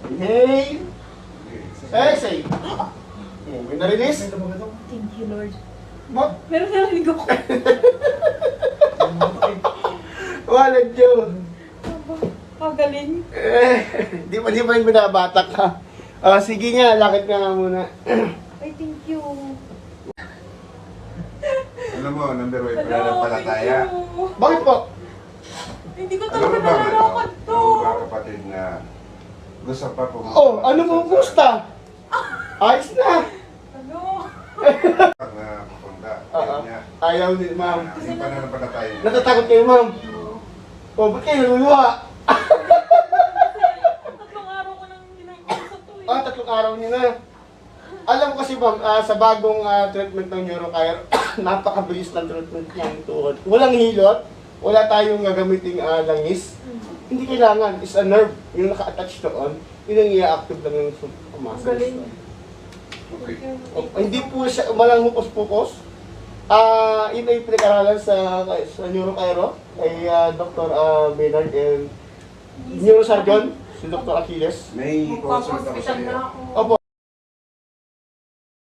Inhale. Exhale. May na-release? Thank you, Lord. Pero Pero narinig ako. walang Diyos. Pagaling. Di ba yung binabatak ka? Sige nga, lakit ka nga muna. Ay, thank you. Alam mo, number one pala ng palataya. Bakit po? Hindi ko Alam talaga mo ba, nalalakan to. yung mga kapatid na gusto pa pumunta. Oh, ano mo gusta? Ayos na. Ano? Na pupunta. Oo. Ayaw niya. Ayaw din, ma'am. Yung pananampalataya niya. Natatakot kayo, ma'am. Oh, ba't kayo naluluha? Tatlong araw ko nang ginagawa to eh. 3 araw niyo na. Alam ko kasi, ma'am, sa bagong treatment ng neurocare, napakabilis ng treatment niya ang tuhod. Walang hilot, wala tayong gagamiting langis. Hindi kailangan, is a nerve. Yung naka-attach doon, yun ang i-active lang yung muscles. Galing. Okay. Hindi po siya malang hukos-pukos. Yun ay pinag-aralan sa neurocare kay Dr. Maynard and neurosurgeon, si Dr. Achilles. May consult ako sa iyo. Opo,